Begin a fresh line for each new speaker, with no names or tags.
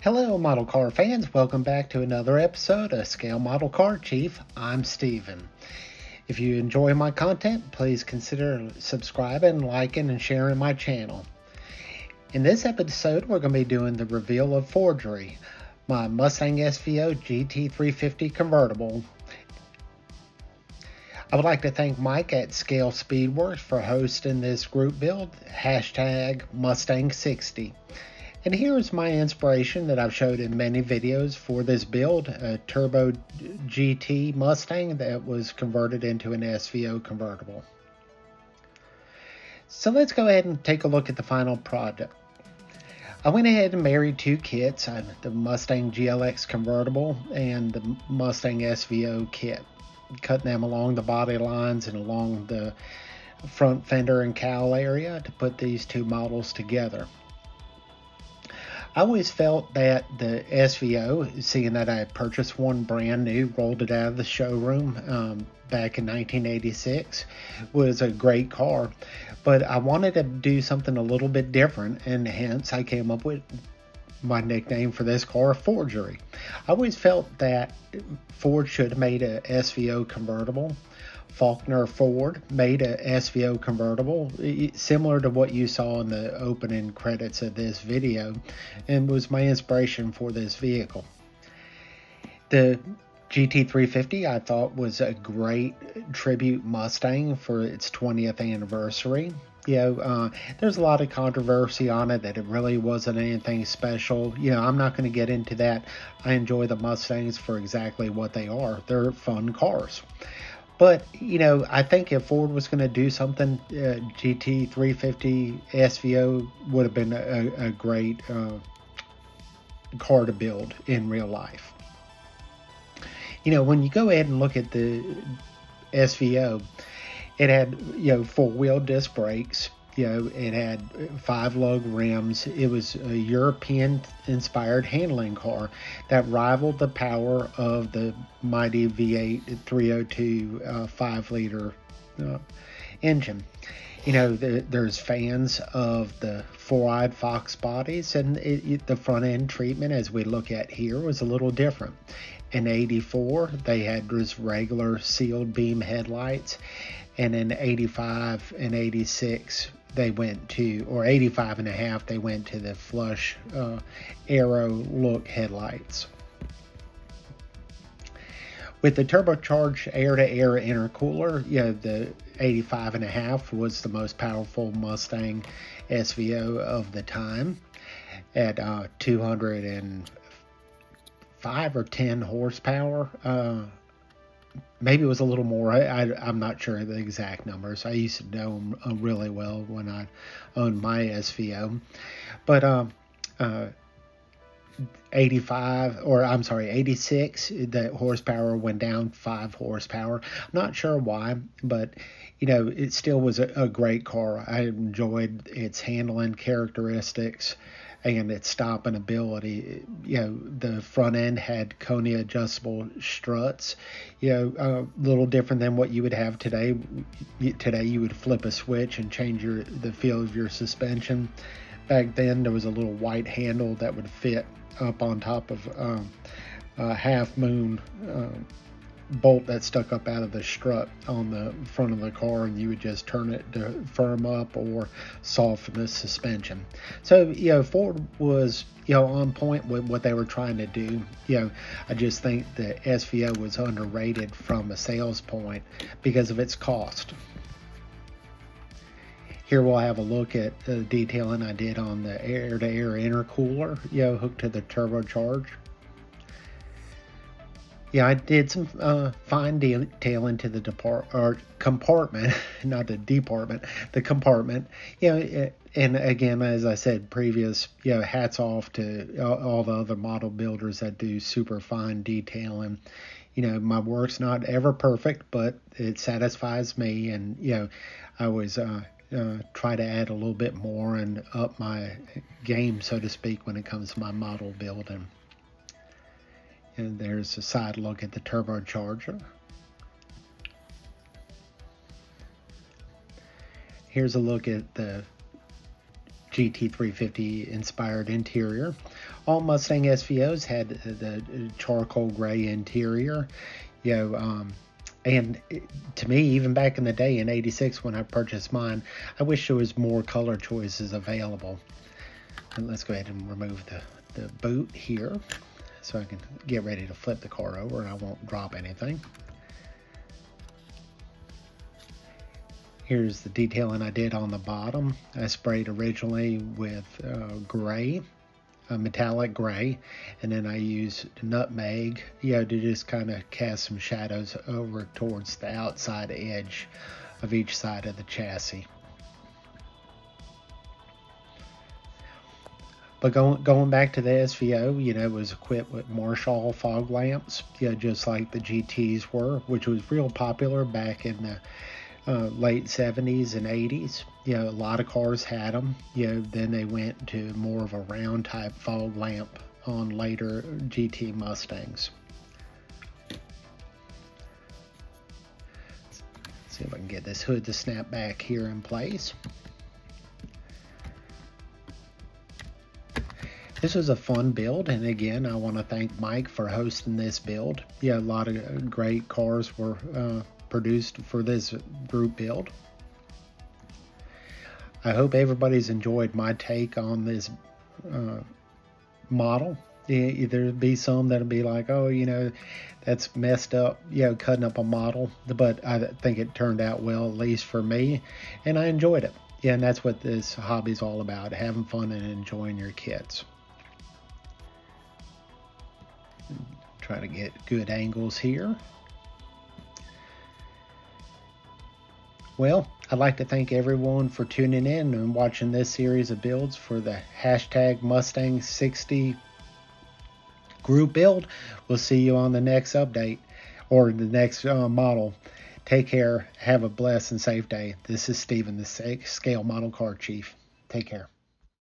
Hello, model car fans. Welcome back to another episode of Scale Model Car Chief. I'm Steven. If you enjoy my content, please consider subscribing, liking, and sharing my channel. In this episode, we're going to be doing the reveal of Fordgry, my Mustang SVO GT350 Convertible. I would like to thank Mike at Scale Speedworks for hosting this group build, #Mustang60. And here is my inspiration that I've showed in many videos for this build, a Turbo GT Mustang that was converted into an SVO convertible. So let's go ahead and take a look at the final product. I went ahead and married two kits, the Mustang GLX convertible and the Mustang SVO kit, cutting them along the body lines and along the front fender and cowl area to put these two models together. I always felt that the SVO, seeing that I had purchased one brand new, rolled it out of the showroom back in 1986, was a great car. But I wanted to do something a little bit different, and hence I came up with my nickname for this car, Fordgry. I always felt that Ford should have made a SVO convertible. Faulkner Ford made a SVO convertible similar to what you saw in the opening credits of this video, and was my inspiration for this vehicle. The GT350 I thought was a great tribute Mustang for its 20th anniversary. There's a lot of controversy on it that it really wasn't anything special. I'm not going to get into that. I enjoy the Mustangs for exactly what they are. They're fun cars. But, I think if Ford was going to do something, GT350 SVO would have been a great car to build in real life. When you go ahead and look at the SVO, it had, 4-wheel disc brakes. It had 5-lug rims. It was a European-inspired handling car that rivaled the power of the mighty V8 302 5-liter engine. There's fans of the 4-eyed Fox bodies, and the front-end treatment, as we look at here, was a little different. In 84, they had just regular sealed beam headlights, and in 85 and 86, they went to, or 85 and a half, they went to the flush aero look headlights. With the turbocharged air-to-air intercooler, the 85 and a half was the most powerful Mustang SVO of the time at 205 or 10 horsepower. Maybe it was a little more. I'm not sure the exact numbers. I used to know them really well when I owned my SVO. But 86, the horsepower went down 5 horsepower. I'm not sure why, but it still was a great car. I enjoyed its handling characteristics and its stopping ability. The front end had Kone adjustable struts, a little different than what you would have today. Today you would flip a switch and change the feel of your suspension. Back then there was a little white handle that would fit up on top of a half moon bolt that stuck up out of the strut on the front of the car, and you would just turn it to firm up or soften the suspension. So Ford was on point with what they were trying to do. I just think the SVO was underrated from a sales point because of its cost. Here we'll have a look at the detailing I did on the air-to-air intercooler, hooked to the turbocharge. I did some fine detailing to the compartment, not the department, the compartment. And again, as I said previous, hats off to all the other model builders that do super fine detailing. My work's not ever perfect, but it satisfies me, and I always try to add a little bit more and up my game, so to speak, when it comes to my model building. And there's a side look at the turbocharger. Here's a look at the GT350 inspired interior. All Mustang SVOs had the charcoal gray interior, and to me, even back in the day in '86 when I purchased mine, I wish there was more color choices available. And let's go ahead and remove the boot here so I can get ready to flip the car over and I won't drop anything. Here's the detailing I did on the bottom. I sprayed originally with gray, metallic gray, and then I used nutmeg, to just kind of cast some shadows over towards the outside edge of each side of the chassis. But going back to the SVO, it was equipped with Marshall fog lamps, just like the GTs were, which was real popular back in the late 70s and 80s. A lot of cars had them. Then they went to more of a round type fog lamp on later GT Mustangs. Let's see if I can get this hood to snap back here in place. This was a fun build, and again, I want to thank Mike for hosting this build. A lot of great cars were produced for this group build. I hope everybody's enjoyed my take on this model. There'll be some that'll be like, oh, that's messed up, cutting up a model, but I think it turned out well, at least for me, and I enjoyed it. And that's what this hobby's all about, having fun and enjoying your kits. Try to get good angles here. Well, I'd like to thank everyone for tuning in and watching this series of builds for the hashtag Mustang 60 group build. We'll see you on the next update or the next model. Take care. Have a blessed and safe day. This is Steven, the Scale Model Car Chief. Take care.